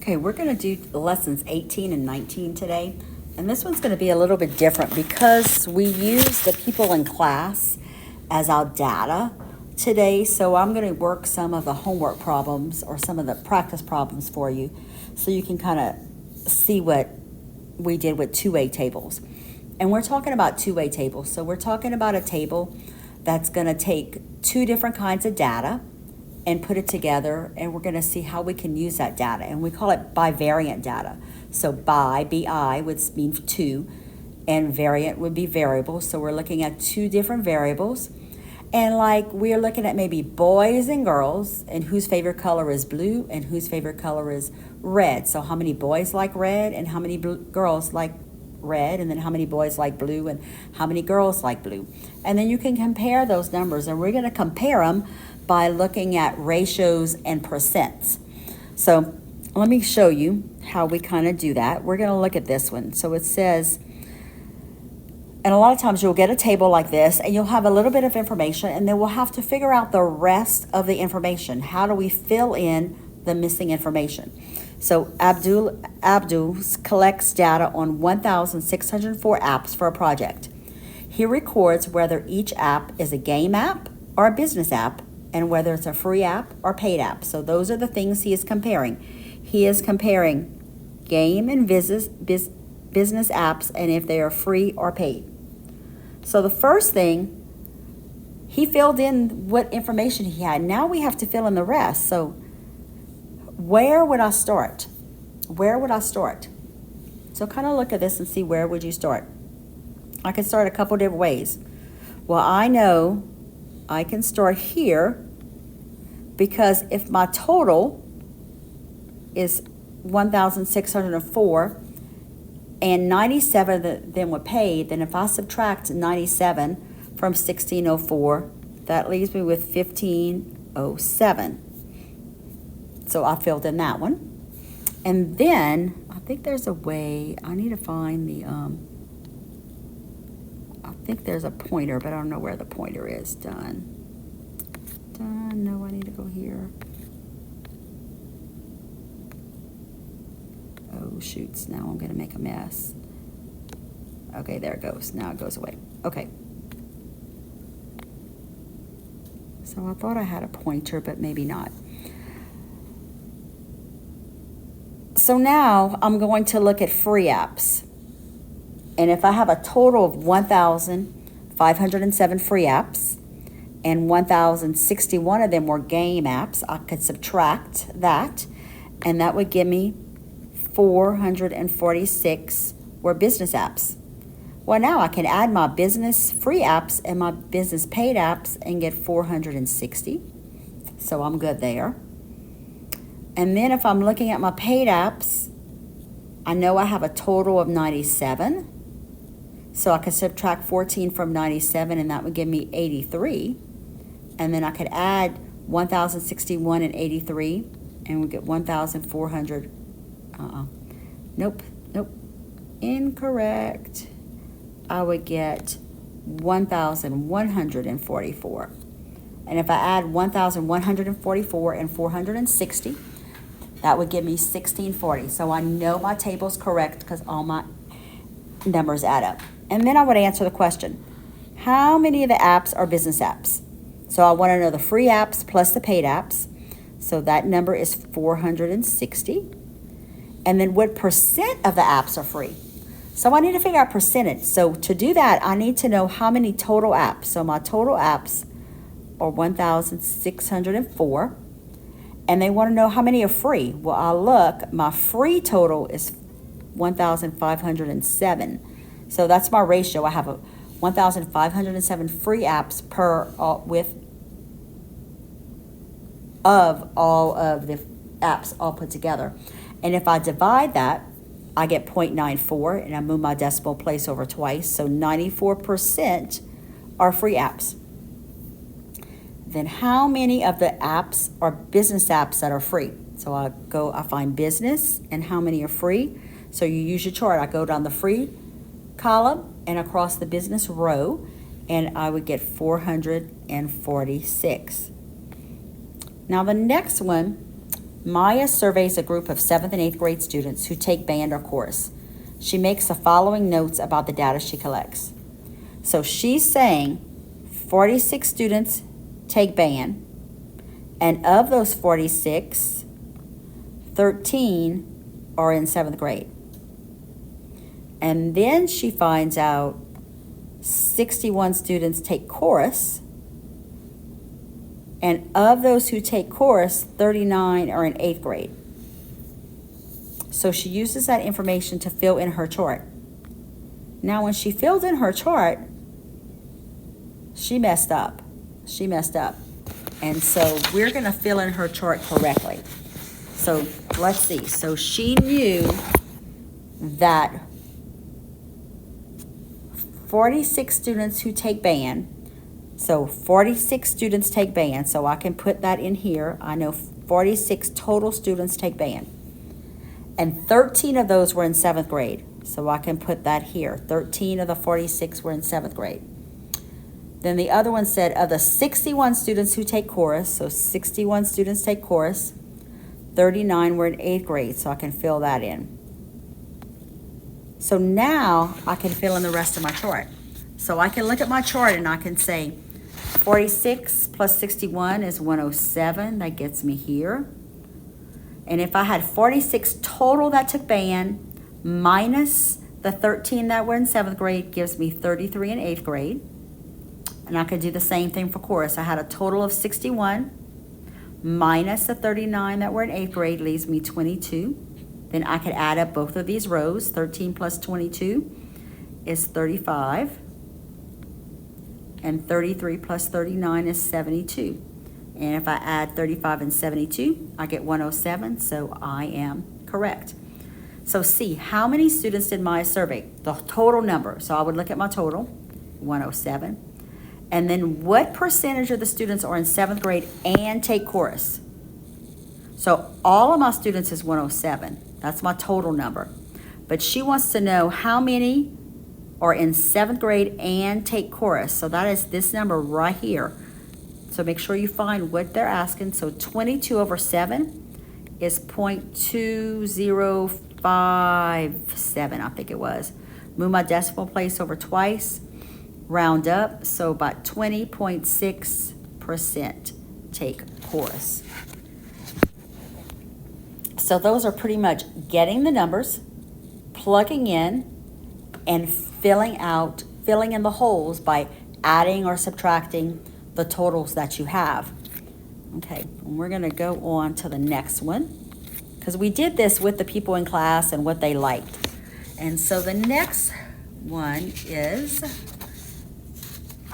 Okay, we're going to do lessons 18 and 19 today. And this one's going to be a little bit different because we use the people in class as our data today. So I'm going to work some of the homework problems or some of the practice problems for you so you can kind of see what we did with two-way tables. And we're talking about two-way tables. So we're talking about a table that's going to take two different kinds of data and put it together, and we're going to see how we can use that data. And we call it bivariant data. So bi would mean two, and variant would be variable. So we're looking at two different variables. And like we're looking at maybe boys and girls, and whose favorite color is blue and whose favorite color is red. So how many boys like red and how many girls like red, and then how many boys like blue and how many girls like blue. And then you can compare those numbers, and we're going to compare them by looking at ratios and percents. So let me show you how we kind of do that. We're going to look at this one. So it says, and a lot of times you'll get a table like this and you'll have a little bit of information, and then we'll have to figure out the rest of the information. How do we fill in the missing information? So Abdul collects data on 1,604 apps for a project. He records whether each app is a game app or a business app, and whether it's a free app or paid app. So those are the things he is comparing. He is comparing game and business apps, and if they are free or paid. So the first thing, he filled in what information he had. Now we have to fill in the rest. So where would I start? Where would I start? So kind of look at this and see, where would you start? I can start a couple different ways. Well, I know I can start here, because if my total is 1,604 and 97 of them were paid, then if I subtract 97 from 1,604, that leaves me with 1,507. So I filled in that one. And then I think there's a way, I need to find the, I think there's a pointer, but I don't know where the pointer is. Done. No, I need to go here. Oh, shoots. Now I'm going to make a mess. Okay, there it goes. Now it goes away. Okay. So I thought I had a pointer, but maybe not. So now I'm going to look at free apps. And if I have a total of 1,507 free apps, and 1,061 of them were game apps, I could subtract that, and that would give me 446 were business apps. Well, now I can add my business free apps and my business paid apps and get 460. So I'm good there. And then if I'm looking at my paid apps, I know I have a total of 97. So I could subtract 14 from 97, and that would give me 83. And then I could add 1,061 and 83, and we get 1,400. Nope. Incorrect. I would get 1,144. And if I add 1,144 and 460, that would give me 1,640. So I know my table's correct because all my numbers add up. And then I would answer the question, how many of the apps are business apps? So I want to know the free apps plus the paid apps. So that number is 460. And then what percent of the apps are free? So I need to figure out percentage. So to do that, I need to know how many total apps. So my total apps are 1,604. And they want to know how many are free. Well, I'll look, my free total is 1,507. So that's my ratio. I have a 1,507 free apps of all of the apps all put together. And if I divide that, I get 0.94, and I move my decimal place over twice. So 94% are free apps. Then how many of the apps are business apps that are free? So I find business and how many are free. So you use your chart. I go down the free column and across the business row, and I would get 446. Now the next one Maya surveys a group of 7th and 8th grade students who take band or chorus. She makes the following notes about the data she collects. So she's saying 46 students take band, and of those 46, 13 are in 7th grade. And then she finds out 61 students take chorus, and of those who take chorus, 39 are in 8th grade. So she uses that information to fill in her chart. Now, when she filled in her chart, she messed up. And so we're going to fill in her chart correctly. So let's see. So she knew that 46 students who take band. So 46 students take band. So I can put that in here. I know 46 total students take band. And 13 of those were in 7th grade. So I can put that here. 13 of the 46 were in 7th grade. Then the other one said of the 61 students who take chorus, so 61 students take chorus, 39 were in 8th grade, so I can fill that in. So now I can fill in the rest of my chart. So I can look at my chart and I can say 46 plus 61 is 107. That gets me here. And if I had 46 total that took band minus the 13 that were in 7th grade gives me 33 in 8th grade. And I could do the same thing for chorus. I had a total of 61 minus the 39 that were in 8th grade leaves me 22. Then I could add up both of these rows. 13 plus 22 is 35. And 33 plus 39 is 72. And if I add 35 and 72, I get 107, so I am correct. So C, how many students did Maya survey? The total number. So I would look at my total, 107. And then what percentage of the students are in 7th grade and take chorus? So all of my students is 107. That's my total number. But she wants to know how many are in 7th grade and take chorus. So that is this number right here. So make sure you find what they're asking. So 22 over 7 is 0.2057, I think it was. Move my decimal place over twice. Round up, so about 20.6% take chorus. So those are pretty much getting the numbers, plugging in, and filling in the holes by adding or subtracting the totals that you have. Okay, and we're going to go on to the next one because we did this with the people in class and what they liked. And so the next one is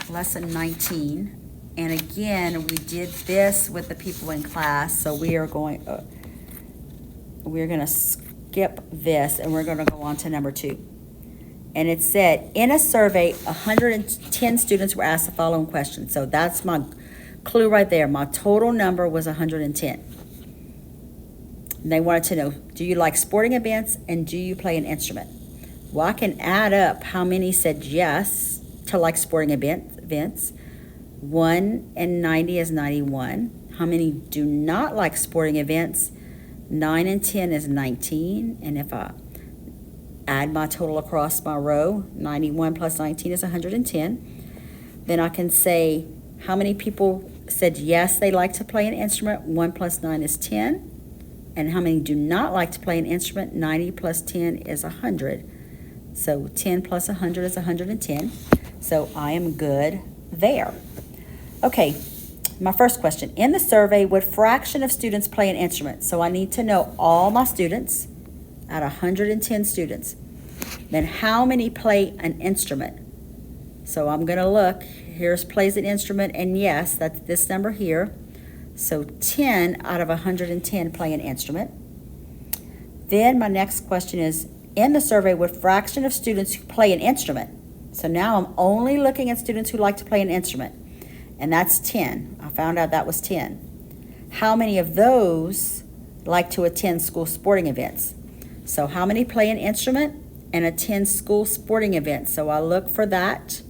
lesson 19, and again we did this with the people in class, so we're going to skip this and we're going to go on to number 2. And it said in a survey 110 students were asked the following question. So that's my clue right there. My total number was 110. And they wanted to know, do you like sporting events and do you play an instrument? Well, I can add up how many said yes to like sporting events. 1 and 90 is 91. How many do not like sporting events? 9 and 10 is 19. And if I add my total across my row, 91 plus 19 is 110. Then I can say how many people said yes, they like to play an instrument. 1 plus 9 is 10. And how many do not like to play an instrument? 90 plus 10 is 100. So 10 plus 100 is 110. So I am good there. Okay, my first question. In the survey, what fraction of students play an instrument? So I need to know all my students out of 110 students. Then how many play an instrument? So I'm going to look. Here's plays an instrument, and yes, that's this number here. So 10 out of 110 play an instrument. Then my next question is, in the survey, what fraction of students who play an instrument? So now I'm only looking at students who like to play an instrument, and that's 10. I found out that was 10. How many of those like to attend school sporting events? So how many play an instrument and attend school sporting events? So I look for that.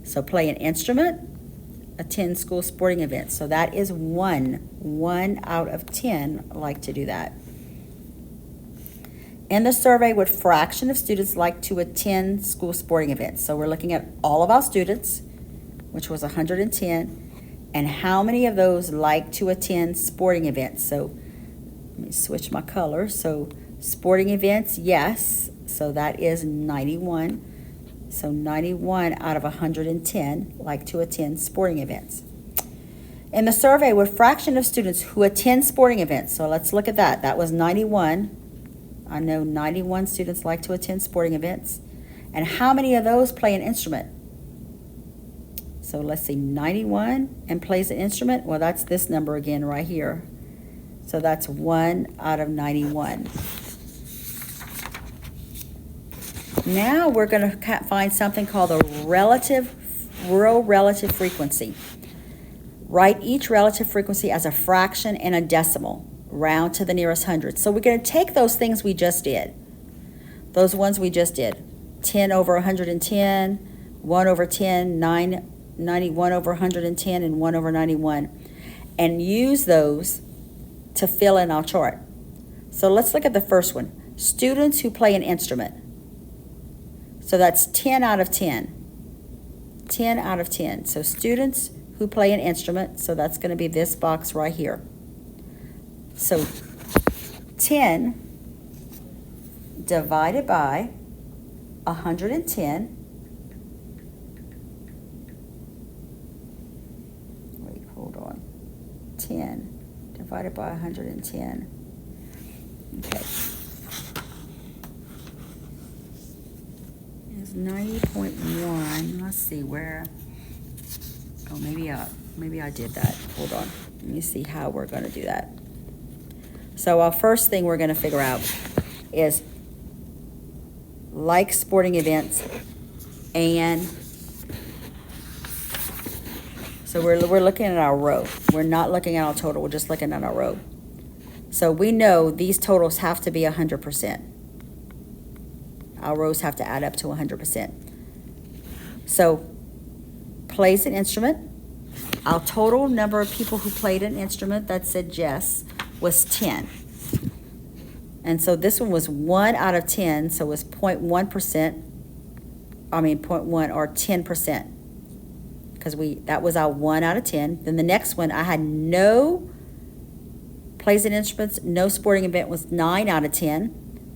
So play an instrument, attend school sporting events. So that is 1 out of 10 like to do that. In the survey, what fraction of students like to attend school sporting events? So we're looking at all of our students, which was 110, and how many of those like to attend sporting events? So let me switch my color. So sporting events, yes. So that is 91. So 91 out of 110 like to attend sporting events. In the survey, what fraction of students who attend sporting events? So let's look at that. That was 91. I know 91 students like to attend sporting events. And how many of those play an instrument? So let's see, 91 and plays an instrument. Well, that's this number again right here. So that's 1 out of 91. Now we're going to find something called a row relative frequency. Write each relative frequency as a fraction and a decimal. Round to the nearest hundred. So we're going to take those things we just did. Those ones we just did. 10 over 110, 1 over 10, 91 over 110, and 1 over 91. And use those to fill in our chart. So let's look at the first one. Students who play an instrument. So that's 10 out of 10. 10 out of 10. So students who play an instrument. So that's going to be this box right here. So 10 divided by 110. Wait, hold on. 10 divided by 110. Okay. It's 90.1. Let's see where. Oh, maybe I did that. Hold on. Let me see how we're going to do that. So our first thing we're going to figure out is like sporting events, and so we're looking at our row. We're not looking at our total. We're just looking at our row. So we know these totals have to be 100%. Our rows have to add up to 100%. So plays an instrument. Our total number of people who played an instrument that said yes was 10. And so this one was 1 out of 10, so it was 0.1%. I mean 0.1 or 10. Because that was our 1 out of 10. Then the next one, I had no plays and instruments, no sporting event, was 9 out of 10,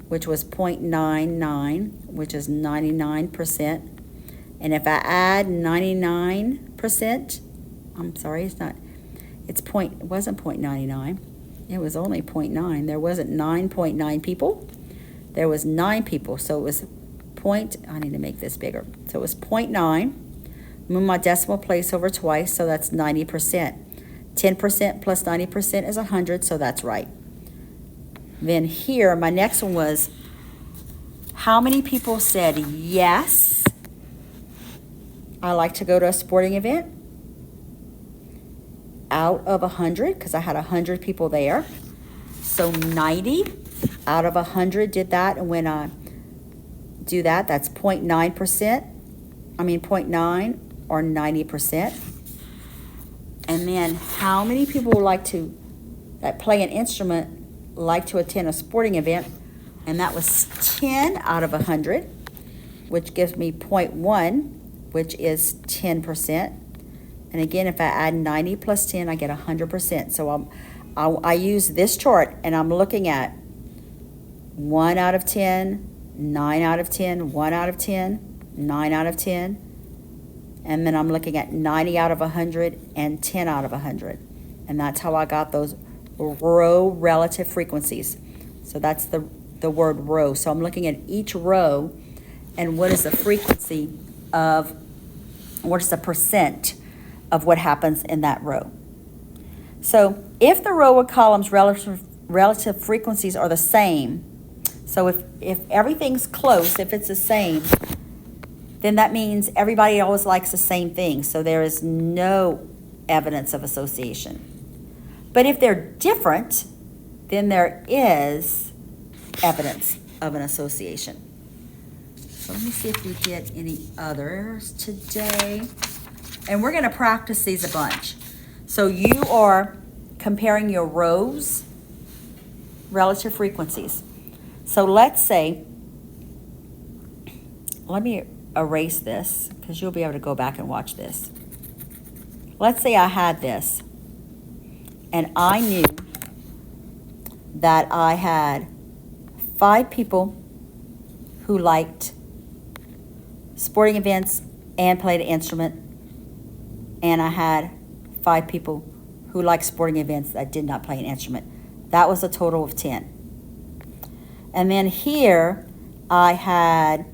which was 0.99, which is 99%. And if I add 99%, I'm sorry, it wasn't 0.99. It was only 0.9. There wasn't 9.9 people. There was 9 people. So it was I need to make this bigger. So it was 0.9. Move my decimal place over twice, so that's 90%. 10% plus 90% is 100, so that's right. Then here, my next one was, how many people said yes, I like to go to a sporting event? Out of 100, because I had 100 people there. So 90 out of 100 did that. And when I do that, that's 0.9%. 0.9 or 90%. And then how many people that play an instrument like to attend a sporting event? And that was 10 out of 100, which gives me 0.1, which is 10%. And again, if I add 90 plus 10, I get 100%. So I use this chart, and I'm looking at 1 out of 10, 9 out of 10, 1 out of 10, 9 out of 10. And then I'm looking at 90 out of 100 and 10 out of 100. And that's how I got those row relative frequencies. So that's the word row. So I'm looking at each row and what is the frequency of, what is the percent of what happens in that row. So if the row or column's relative frequencies are the same, so if everything's close, if it's the same, then that means everybody always likes the same thing. So there is no evidence of association. But if they're different, then there is evidence of an association. So let me see if we get any others today. And we're going to practice these a bunch. So you are comparing your rows, relative frequencies. So let's say, let me erase this because you'll be able to go back and watch this. Let's say I had this and I knew that I had 5 people who liked sporting events and played an instrument, and I had 5 people who liked sporting events that did not play an instrument. That was a total of 10. And then here I had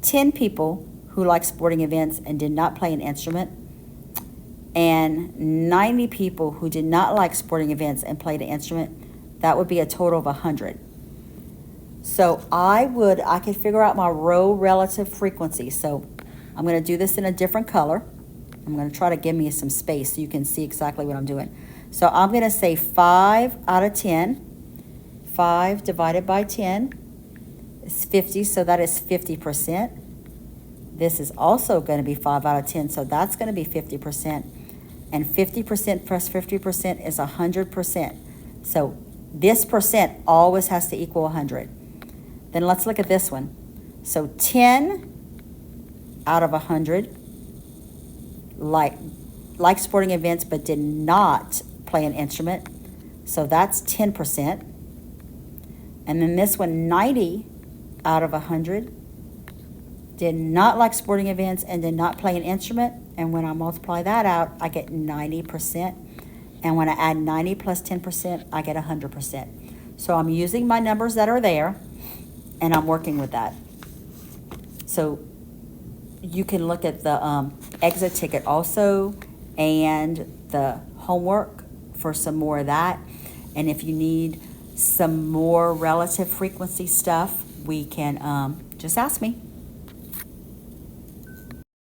10 people who liked sporting events and did not play an instrument, and 90 people who did not like sporting events and played an instrument. That would be a total of 100. So I could figure out my row relative frequency. So I'm going to do this in a different color. I'm going to try to give me some space so you can see exactly what I'm doing. So I'm going to say 5 out of 10. 5 divided by 10 is 50, so that is 50%. This is also going to be 5 out of 10, so that's going to be 50%. And 50% plus 50% is 100%. So this percent always has to equal 100. Then let's look at this one. So 10 out of 100 like sporting events but did not play an instrument. So that's 10%. And then this one, 90 out of 100 did not like sporting events and did not play an instrument. And when I multiply that out, I get 90%. And when I add 90 plus 10%, I get 100%. So I'm using my numbers that are there, and I'm working with that. So you can look at the exit ticket also and the homework for some more of that. And if you need some more relative frequency stuff, we can just ask me.